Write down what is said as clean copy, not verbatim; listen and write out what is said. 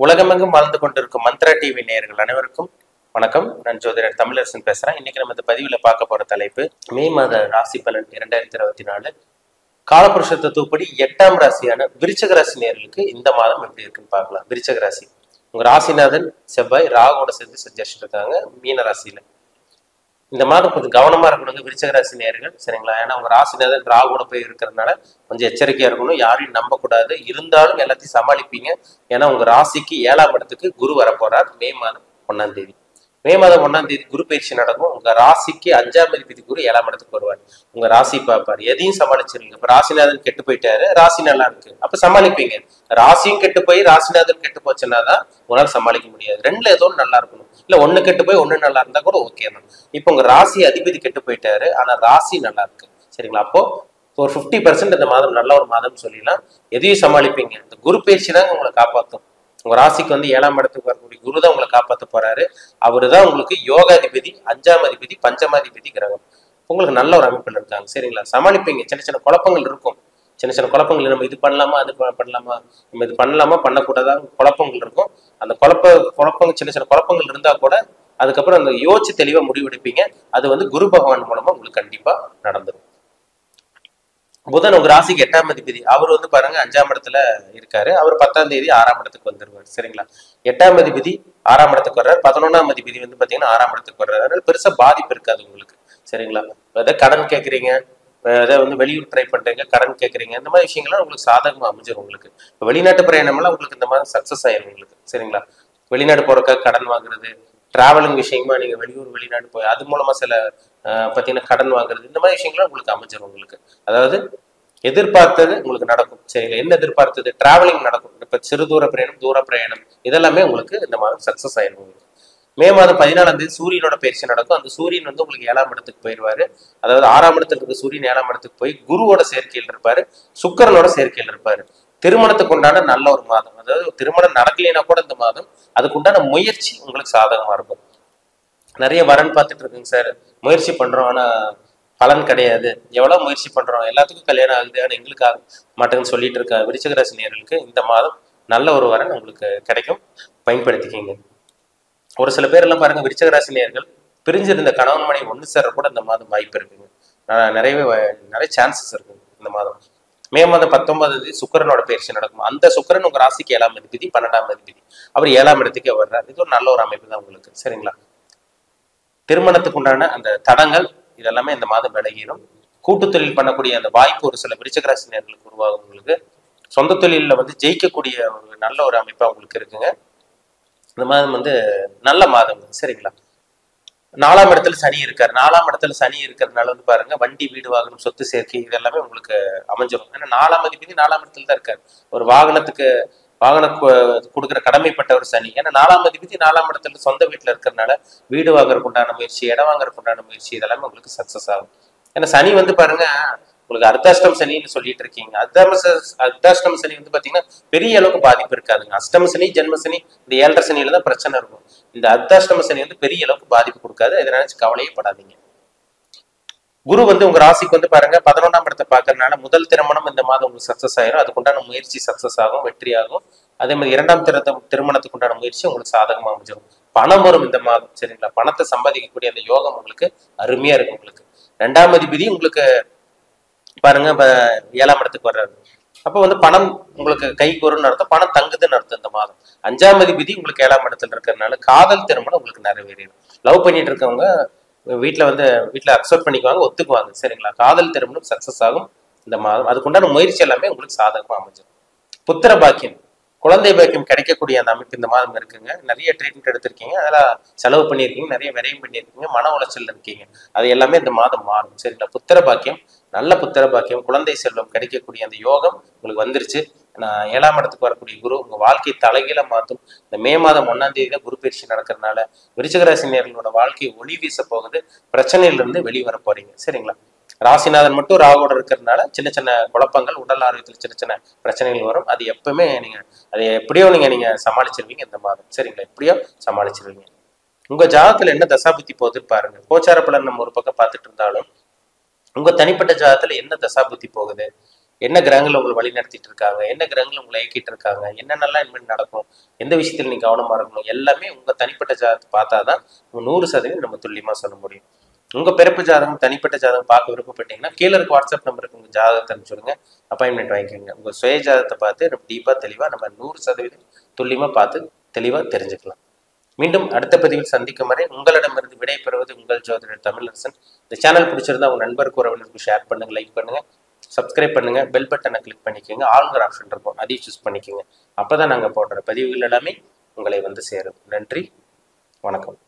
உலகமெங்கும் வாழ்ந்து கொண்டிருக்கும் மந்த்ரா டிவி நேயர்கள் அனைவருக்கும் வணக்கம். நான் ஜோதிடர் தமிழரசன் பேசுறேன். இன்னைக்கு நம்ம இந்த பதிவில் பார்க்க போற தலைப்பு மே மாத ராசி பலன் 2024 காலபுருஷ தத்துவப்படி 8ஆம் ராசியான விருச்சிக ராசி நேயர்களுக்கு இந்த மாதம் எப்படி இருக்குன்னு பார்க்கலாம். விருச்சிக ராசி, உங்க ராசிநாதன் செவ்வாய் ராகுவோட சேர்ந்து சஞ்சரிச்சுட்டு இருக்காங்க மீன ராசியில. இந்த மாதம் கொஞ்சம் கவனமா இருக்கணுங்க விருச்சிக ராசி நேயர்கள், சரிங்களா? ஏன்னா உங்க ராசிநாதன் ராகுவோட போய் இருக்கிறதுனால கொஞ்சம் எச்சரிக்கையா இருக்கணும். யாரையும் நம்பக்கூடாது. இருந்தாலும் எல்லாத்தையும் சமாளிப்பீங்க. ஏன்னா உங்க ராசிக்கு 7ஆம் இடத்துக்கு குரு வரப்போறார் மே மாதம் 1ஆம் தேதி. மே மாதம் 1ஆம் தேதி குரு பயிற்சி நடக்கும். உங்க ராசிக்கு 5ஆம் அதிபதி குரு 7ஆம் இடத்துக்கு வருவார். உங்க ராசி பார்ப்பார். எதையும் சமாளிச்சிருங்க. இப்ப ராசிநாதன் கெட்டு போயிட்டாரு, ராசி நல்லா இருக்கு, அப்ப சமாளிப்பீங்க. ராசியும் கெட்டு போய் ராசிநாதன் கெட்டு போச்சுன்னாதான் உங்களால சமாளிக்க முடியாது. ரெண்டுல ஏதோ நல்லா இருக்கணும். இல்ல ஒண்ணு கெட்டு போய் ஒண்ணு நல்லா இருந்தா கூட ஓகே தான். இப்போ உங்க ராசி அதிபதி கெட்டு போயிட்டாரு, ஆனா ராசி நல்லா இருக்கு, சரிங்களா? அப்போ ஒரு 50% இந்த மாதம் நல்ல ஒரு மாதம் சொல்லிடலாம். எதையும் சமாளிப்பீங்க. இந்த குரு பயிற்சி தான் உங்களை காப்பாற்றும். உங்க ராசிக்கு 7ஆம் இடத்துக்கு வரக்கூடிய குரு தான் உங்களை காப்பாற்ற போறாரு. அவரு தான் உங்களுக்கு யோகாதிபதி, 5ஆம் அதிபதி, பஞ்சமாதிபதி கிரகம். உங்களுக்கு நல்ல ஒரு அமைப்பில் இருக்காங்க, சரிங்களா? சமாளிப்பீங்க. சின்ன சின்ன குழப்பங்கள் இருக்கும். சின்ன சின்ன குழப்பங்கள், நம்ம இது பண்ணலாமா அது பண்ணலாமா, நம்ம இது பண்ணலாமா பண்ணக்கூடாதா குழப்பங்கள் இருக்கும். அந்த குழப்பங்கள் சின்ன சின்ன குழப்பங்கள் இருந்தா கூட அதுக்கப்புறம் அந்த யோசிச்சு தெளிவா முடிவெடுப்பீங்க. அது குரு பகவான் மூலமா உங்களுக்கு கண்டிப்பா நடந்துடும். புதன் உங்க ராசிக்கு 8ஆம் அதிபதி. அவர் பாருங்க 5ஆம் இடத்துல இருக்காரு. அவர் 10ஆம் தேதி 6ஆம் இடத்துக்கு வந்துருவாரு, சரிங்களா? 8ஆம் அதிபதி 6ஆம் இடத்துக்கு வர்றாரு. 11ஆம் அதிபதி பாத்தீங்கன்னா 6ஆம் இடத்துக்கு வர்றாரு. அதனால பெருசா பாதிப்பு இருக்காது உங்களுக்கு, சரிங்களா? ஏதாவது கடன் கேட்குறீங்க, ஏதாவது வெளியூர் ட்ரை பண்றீங்க, கடன் கேட்குறீங்க, இந்த மாதிரி விஷயங்கள்லாம் உங்களுக்கு சாதகமா அமைஞ்சிடும். உங்களுக்கு இப்போ வெளிநாட்டு பிரயாணம்லாம் உங்களுக்கு இந்த மாதிரி சக்சஸ் ஆயிரும் உங்களுக்கு, சரிங்களா? வெளிநாடு போறதுக்காக கடன் வாங்குறது, டிராவலிங் விஷயமா நீங்க வெளிநாடு போய் அது மூலமா சில பார்த்தீங்கன்னா கடன் வாங்குறது, இந்த மாதிரி விஷயங்கள்லாம் உங்களுக்கு அமைஞ்சிடும் உங்களுக்கு. அதாவது எதிர்பார்த்தது உங்களுக்கு நடக்கும், சரிங்களா? என்ன எதிர்பார்த்தது? டிராவலிங் நடக்கும். இப்ப சிறு தூர பிரயாணம், தூர பிரயாணம், இதெல்லாமே உங்களுக்கு இந்த மாதம் சக்சஸ் ஆயிடும் உங்களுக்கு. மே மாதம் 14ஆம் தேதி சூரியனோட பயிற்சி நடக்கும். அந்த சூரியன் உங்களுக்கு 7ஆம் இடத்துக்கு போயிடுவாரு. அதாவது 6ஆம் இடத்துல இருக்க சூரியன் 7ஆம் இடத்துக்கு போய் குருவோட சேர்க்கையில் இருப்பாரு, சுக்கிரனோட சேர்க்கையில் இருப்பாரு. திருமணத்துக்கு உண்டான நல்ல ஒரு மாதம். அதாவது திருமணம் நடக்கலைன்னா கூட இந்த மாதம் அதுக்கு உண்டான முயற்சி உங்களுக்கு சாதகமா இருக்கும். நிறைய வரன் பார்த்துட்டு இருக்குங்க சார், முயற்சி பண்றோம் ஆனா பலன் கிடையாது, எவ்வளவு முயற்சி பண்றோம் எல்லாத்துக்கும் கல்யாணம் ஆகுது ஆனா எங்களுக்கு ஆக மாட்டேங்குன்னு சொல்லிட்டு இருக்க விருச்சிக ராசி நேயர்களுக்கு இந்த மாதம் நல்ல ஒரு வரன் உங்களுக்கு கிடைக்கும், பயன்படுத்திக்கிங்க. ஒரு சில பேர் எல்லாம் பாருங்க, விருச்சிக ராசி நேயர்கள் பிரிஞ்சிருந்த கணவன் மனைவி ஒன்று சேர கூட இந்த மாதம் வாய்ப்பு இருக்குங்க. நிறைய சான்சஸ் இருக்குங்க இந்த மாதம். மே மாதம் 19ஆம் தேதி சுக்கிரனோட பயிற்சி நடக்கும். அந்த சுக்கிரன் உங்க ராசிக்கு 7ஆம் அதிபதி, 12ஆம் அதிபதி. அவர் 7ஆம் இடத்துக்கே வர்றாரு. இது ஒரு நல்ல ஒரு அமைப்பு தான் உங்களுக்கு, சரிங்களா? திருமணத்துக்கு உண்டான அந்த தடங்கள் இதெல்லாமே இந்த மாதம் விலகிடும். கூட்டு தொழில் பண்ணக்கூடிய அந்த வாய்ப்பு ஒரு சில விருச்சிக ராசி நேயர்களுக்கு உருவாகும். உங்களுக்கு சொந்த தொழில ஜெயிக்கக்கூடிய ஒரு நல்ல ஒரு அமைப்பா உங்களுக்கு இருக்குங்க. இந்த மாதம் நல்ல மாதம், சரிங்களா? 4ஆம் இடத்துல சனி இருக்காரு. 4ஆம் இடத்துல சனி இருக்கிறதுனால பாருங்க, வண்டி, வீடு, வாகனம், சொத்து சேர்க்கை இதெல்லாமே உங்களுக்கு அமைஞ்சிடும். ஏன்னா 4ஆம் அதிபதி 4ஆம் இடத்துல தான் இருக்காரு. ஒரு வாகனம் கொடுக்குற கடமைப்பட்ட ஒரு சனி. ஏன்னா 4ஆம் அதிபதி 4ஆம் இடத்துல சொந்த வீட்டுல இருக்கிறதுனால வீடு வாங்குறதுக்கு உண்டான முயற்சி, இடம் வாங்குறதுக்கு உண்டான முயற்சி இதெல்லாமே உங்களுக்கு சக்சஸ் ஆகும். ஏன்னா சனி பாருங்க, உங்களுக்கு அர்த்தாஷ்டம் சனின்னு சொல்லிட்டு இருக்கீங்க. அர்த்தாஷ்டம் சனி பாத்தீங்கன்னா பெரிய அளவுக்கு பாதிப்பு இருக்காதுங்க. அஷ்டம சனி, ஜென்ம சனி, இந்த 7.5 சனியில தான் பிரச்சனை இருக்கும். இந்த அர்த்தாஷ்டம சனி பெரிய அளவுக்கு பாதிப்பு கொடுக்காது. இதை நினைச்சு கவலையே படாதீங்க. குரு உங்க ராசிக்கு பாருங்க 11ஆம் இடத்தை பாக்குறதுனால முதல் திருமணம் இந்த மாதம் உங்களுக்கு சக்சஸ் ஆயிரும். அதுக்குண்டான முயற்சி சக்சஸ் ஆகும், வெற்றி ஆகும். அதே மாதிரி 2ஆம் திருமணத்துக்கு உண்டான முயற்சி உங்களுக்கு சாதகமா அமைஞ்சிடும். பணம் வரும் இந்த மாதம், சரிங்களா? பணத்தை சம்பாதிக்கக்கூடிய அந்த யோகம் உங்களுக்கு அருமையா இருக்கு. உங்களுக்கு 2ஆம் அதிபதி உங்களுக்கு பாருங்க 7ஆம் இடத்துக்கு வர்றாரு. அப்போ பணம் உங்களுக்கு கைக்கு வரும்னு அர்த்தம், பணம் தங்குதுன்னு அர்த்தம். இந்த மாதம் 5ஆம் அதிபதி உங்களுக்கு 7ஆம் இடத்துல இருக்கிறதுனால காதல் திருமணம் உங்களுக்கு நிறைவேறிடும். லவ் பண்ணிட்டு இருக்கவங்க வீட்டுல அக்செப்ட் பண்ணிக்குவாங்க, ஒத்துக்குவாங்க, சரிங்களா? காதல் திருமணம் சக்சஸ் ஆகும் இந்த மாதம். அதுக்குண்டான முயற்சி எல்லாமே உங்களுக்கு சாதகமா அமைஞ்சிடும். புத்திர பாக்கியம், குழந்தை பாக்கியம் கிடைக்கக்கூடிய அந்த அமைப்பு இந்த மாதம் இருக்குங்க. நிறைய ட்ரீட்மெண்ட் எடுத்திருக்கீங்க, அதெல்லாம் செலவு பண்ணியிருக்கீங்க, நிறைய விரயம் பண்ணியிருக்கீங்க, மன உளைச்சல் இருக்கீங்க. அது எல்லாமே இந்த மாதம் மாறும், சரிங்களா? புத்திர பாக்கியம், நல்ல புத்திர பாக்கியம், குழந்தை செல்வம் கிடைக்கக்கூடிய அந்த யோகம் உங்களுக்கு வந்துருச்சு. 7ஆம் இடத்துக்கு வரக்கூடிய குரு உங்க வாழ்க்கையை தலைகீழ மாற்றும். இந்த மே மாதம் 1ஆம் தேதி தான் குரு பயிற்சி நடக்கிறதுனால விருச்சிக ராசி நேயர்களோட வாழ்க்கையை ஒளி வீச போகுது. பிரச்சனையிலிருந்து வெளிவர போறீங்க, சரிங்களா? ராசிநாதன் மட்டும் ராகுவோட இருக்கிறதுனால சின்ன சின்ன குழப்பங்கள், உடல் ஆரோக்கியத்தில் சின்ன சின்ன பிரச்சனைகள் வரும். அது எப்பவுமே அதை எப்படியோ நீங்க சமாளிச்சிருவீங்க இந்த மாதம், சரிங்களா? எப்படியோ சமாளிச்சிருவீங்க. உங்க ஜாதகத்துல என்ன தசாபுத்தி போகுதுன்னு பாருங்க. கோச்சார பலன் நம்ம ஒரு பக்கம் பார்த்துட்டு இருந்தாலும் உங்க தனிப்பட்ட ஜாதகத்துல என்ன தசாபுத்தி போகுது, என்ன கிரகங்கள் உங்களை வழி நடத்திட்டு இருக்காங்க, என்ன கிரகங்கள் உங்களை இயக்கிட்டு இருக்காங்க, என்னென்னலாம் இனிமேல் நடக்கும், எந்த விஷயத்தில் நீங்க கவனமா இருக்கணும், எல்லாமே உங்க தனிப்பட்ட ஜாதகத்தை பார்த்தாதான் 100% நம்ம துல்லியமா சொல்ல முடியும். உங்க பிறப்பு ஜாதகம் தனிப்பட்ட ஜாதகம் பார்க்க விருப்பப்பட்டீங்கன்னா கீழே இருக்க வாட்ஸ்அப் நம்பருக்கு உங்க ஜாதகத்தை அனுப்பிச்சுடுங்க, அப்பாயின்மெண்ட் வாங்கிக்கோங்க. உங்க சுய ஜாதகத்தை பார்த்து நம்ம டீப்பா தெளிவா நம்ம 100% துல்லியமா பார்த்து தெளிவா தெரிஞ்சுக்கலாம். மீண்டும் அடுத்த பதிவில் சந்திக்கும் வரை உங்களிடமிருந்து விடை பெறுவது உங்கள் ஜோதிடர் தமிழரசன். இந்த சேனல் பிடிச்சிருந்தா உங்க நண்பருக்கு உறவினருக்கு ஷேர் பண்ணுங்க, லைக் பண்ணுங்க, சப்ஸ்கிரைப் பண்ணுங்க, பெல் பட்டனை கிளிக் பண்ணிக்கோங்க, ஆளுங்கிற ஆப்ஷன் இருக்கும் அதையும் சூஸ் பண்ணிக்கோங்க. அப்பதான் நாங்கள் போடுற பதிவுகள் எல்லாமே உங்களை வந்து சேரும். நன்றி, வணக்கம்.